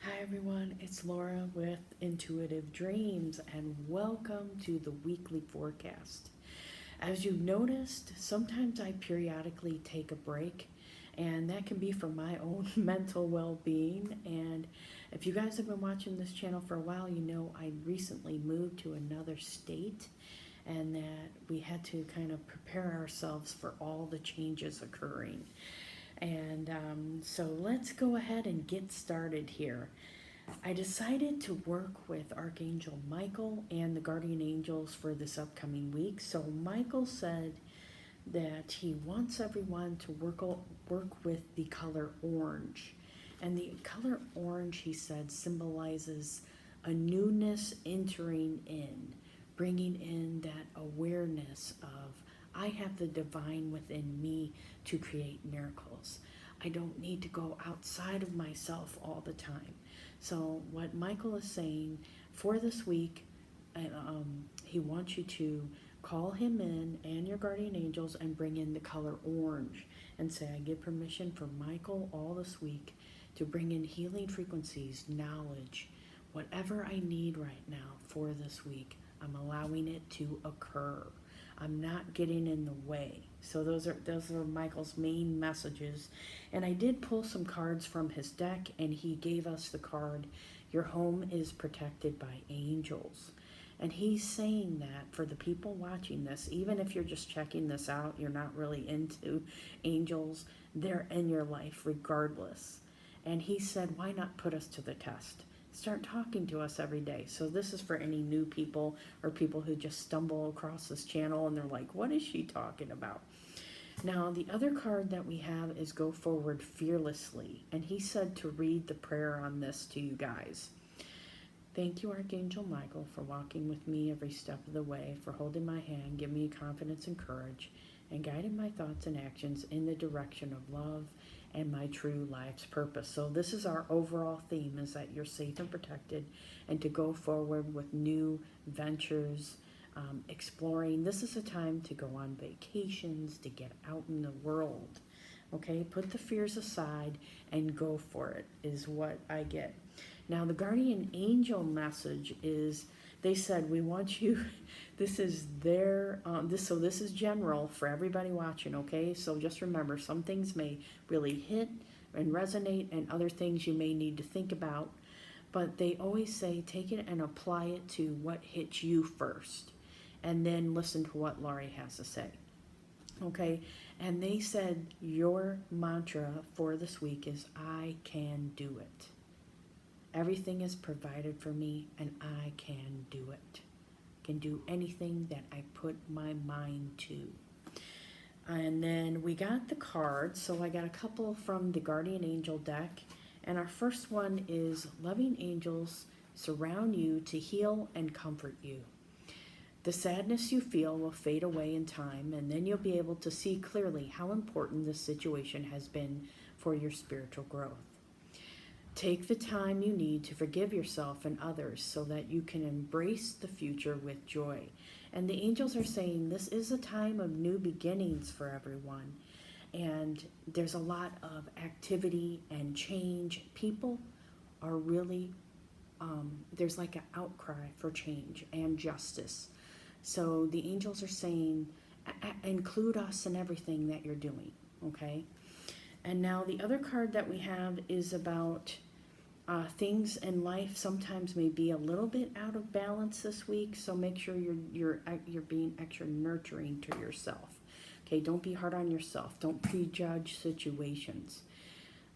Hi everyone, it's Laura with Intuitive Dreams and welcome to the weekly forecast. As you've noticed, sometimes I periodically take a break and that can be for my own mental well-being. And if you guys have been watching this channel for a while, you know I recently moved to another state and that we had to kind of prepare ourselves for all the changes occurring. And so let's go ahead and get started here. I decided to work with Archangel Michael and the guardian angels for this upcoming week. So Michael said that he wants everyone to work with the color orange. And the color orange, he said, symbolizes a newness entering in, bringing in that awareness of, I have the divine within me to create miracles. I don't need to go outside of myself all the time. So what Michael is saying for this week, he wants you to call him in and your guardian angels and bring in the color orange and say, I give permission for Michael all this week to bring in healing frequencies, knowledge, whatever I need right now for this week. I'm allowing it to occur. I'm not getting in the way. So those are Michael's main messages. And I did pull some cards from his deck, and he gave us the card, Your Home is Protected by Angels. And he's saying that for the people watching this, even if you're just checking this out, you're not really into angels, they're in your life regardless. And he said, why not put us to the test? Start talking to us every day. So this is for any new people or people who just stumble across this channel and they're like, what is she talking about? Now, the other card that we have is Go Forward Fearlessly. And he said to read the prayer on this to you guys. Thank you, Archangel Michael, for walking with me every step of the way, for holding my hand, giving me confidence and courage, and guiding my thoughts and actions in the direction of love and my true life's purpose. So this is our overall theme, is that you're safe and protected and to go forward with new ventures, exploring. This is a time to go on vacations, to get out in the world. Okay, put the fears aside and go for it is what I get. Now the guardian angel message is, they said, we want you, this is their, this is general for everybody watching, okay? So just remember, some things may really hit and resonate and other things you may need to think about. But they always say, take it and apply it to what hits you first. And then listen to what Laurie has to say. Okay, and they said your mantra for this week is, I can do it. Everything is provided for me and I can do it. I can do anything that I put my mind to. And then we got the cards. So I got a couple from the Guardian Angel deck. And our first one is, loving angels surround you to heal and comfort you. The sadness you feel will fade away in time, and then you'll be able to see clearly how important this situation has been for your spiritual growth. Take the time you need to forgive yourself and others so that you can embrace the future with joy. And the angels are saying this is a time of new beginnings for everyone. And there's a lot of activity and change. People are really, there's like an outcry for change and justice. So the angels are saying, include us in everything that you're doing, okay? And now the other card that we have is about things in life sometimes may be a little bit out of balance this week, so make sure you're being extra nurturing to yourself. Okay, don't be hard on yourself. Don't prejudge situations.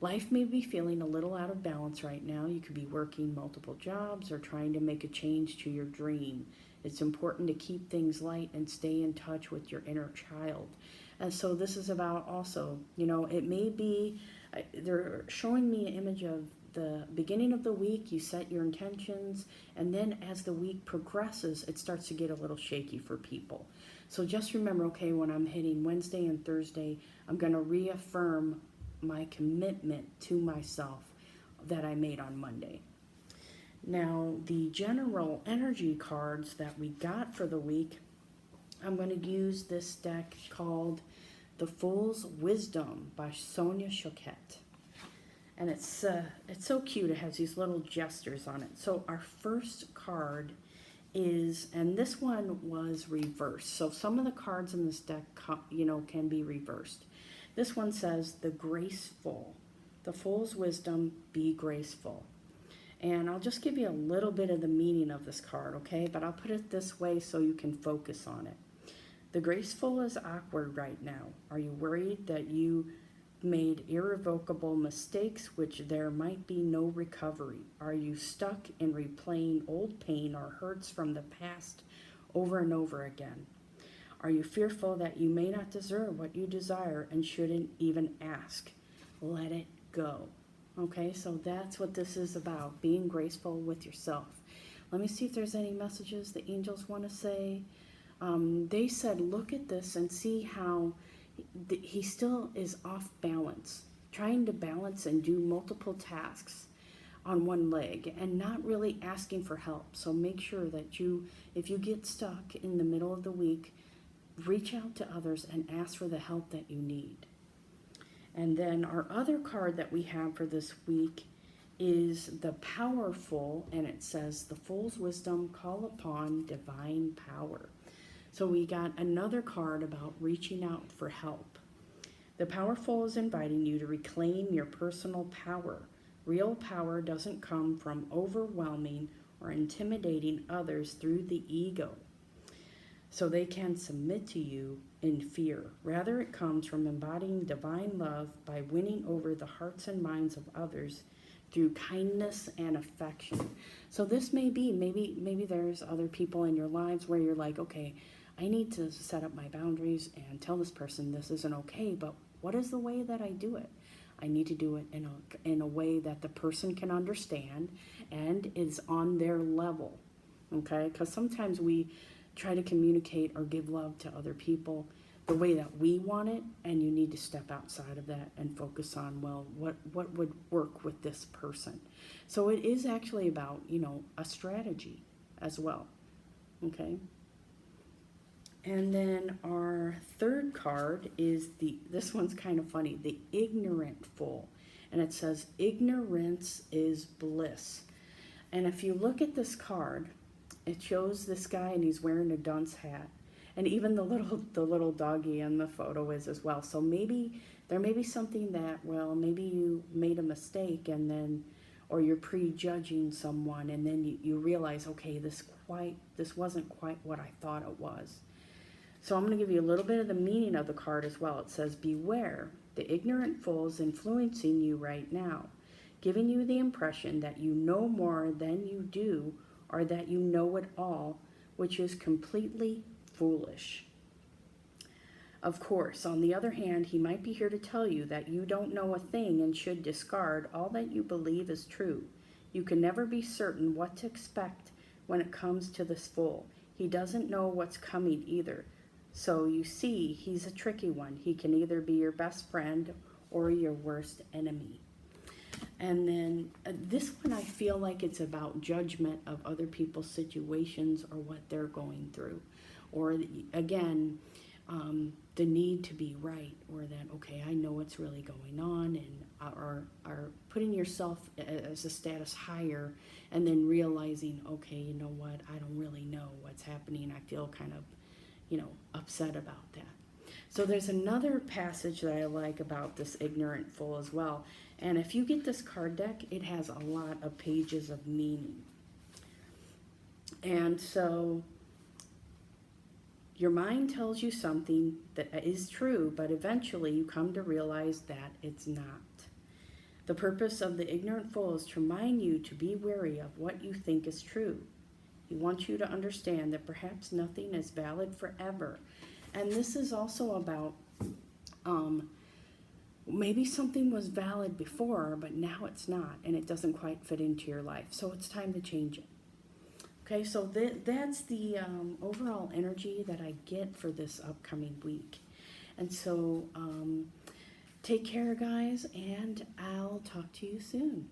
Life may be feeling a little out of balance right now. You could be working multiple jobs or trying to make a change to your dream. It's important to keep things light and stay in touch with your inner child. And so this is about also, it may be, they're showing me an image of the beginning of the week, you set your intentions, and then as the week progresses, it starts to get a little shaky for people. So just remember, okay, when I'm hitting Wednesday and Thursday, I'm going to reaffirm my commitment to myself that I made on Monday. Now, the general energy cards that we got for the week, I'm going to use this deck called The Fool's Wisdom by Sonia Choquette. And it's so cute. It has these little gestures on it. So our first card is, and this one was reversed. So some of the cards in this deck, can be reversed. This one says the graceful, the fool's wisdom, be graceful. And I'll just give you a little bit of the meaning of this card, okay? But I'll put it this way so you can focus on it. The graceful is awkward right now. Are you worried that you made irrevocable mistakes which there might be no recovery? Are you stuck in replaying old pain or hurts from the past over and over again? Are you fearful that you may not deserve what you desire and shouldn't even ask? Let it go. Okay, so that's what this is about, being graceful with yourself. Let me see if there's any messages the angels want to say. They said, look at this and see how he still is off balance, trying to balance and do multiple tasks on one leg and not really asking for help. So make sure that if you get stuck in the middle of the week, reach out to others and ask for the help that you need. And then our other card that we have for this week is the powerful, and it says the fool's wisdom, call upon divine power. So we got another card about reaching out for help. The powerful is inviting you to reclaim your personal power. Real power doesn't come from overwhelming or intimidating others through the ego, so they can submit to you in fear. Rather, it comes from embodying divine love by winning over the hearts and minds of others through kindness and affection. So this may be, maybe there's other people in your lives where you're like, okay, I need to set up my boundaries and tell this person this isn't okay, but what is the way that I do it? I need to do it in a way that the person can understand and is on their level, okay? Because sometimes we try to communicate or give love to other people the way that we want it, and you need to step outside of that and focus on, well, what would work with this person. So it is actually about, a strategy as well, okay? And then our third card is this one's kind of funny, the ignorant fool. And it says, ignorance is bliss. And if you look at this card, it shows this guy and he's wearing a dunce hat. And even the little doggy in the photo is as well. So maybe there may be something that, well, maybe you made a mistake and then, or you're prejudging someone and then you realize, okay, this wasn't quite what I thought it was. So I'm going to give you a little bit of the meaning of the card as well. It says, beware, the ignorant fool is influencing you right now, giving you the impression that you know more than you do, or that you know it all, which is completely foolish. Of course, on the other hand, he might be here to tell you that you don't know a thing and should discard all that you believe is true. You can never be certain what to expect when it comes to this fool. He doesn't know what's coming either. So you see, he's a tricky one. He can either be your best friend or your worst enemy. And then this one, I feel like it's about judgment of other people's situations or what they're going through. Or again, the need to be right, or that, okay, I know what's really going on, and are putting yourself as a status higher, and then realizing, okay, you know what, I don't really know what's happening. I feel kind of, upset about that. So there's another passage that I like about this ignorant fool as well. And if you get this card deck, it has a lot of pages of meaning. And so your mind tells you something that is true, but eventually you come to realize that it's not. The purpose of the ignorant fool is to remind you to be wary of what you think is true. He wants you to understand that perhaps nothing is valid forever. And this is also about maybe something was valid before, but now it's not, and it doesn't quite fit into your life. So it's time to change it. Okay, so that's the overall energy that I get for this upcoming week. And so take care, guys, and I'll talk to you soon.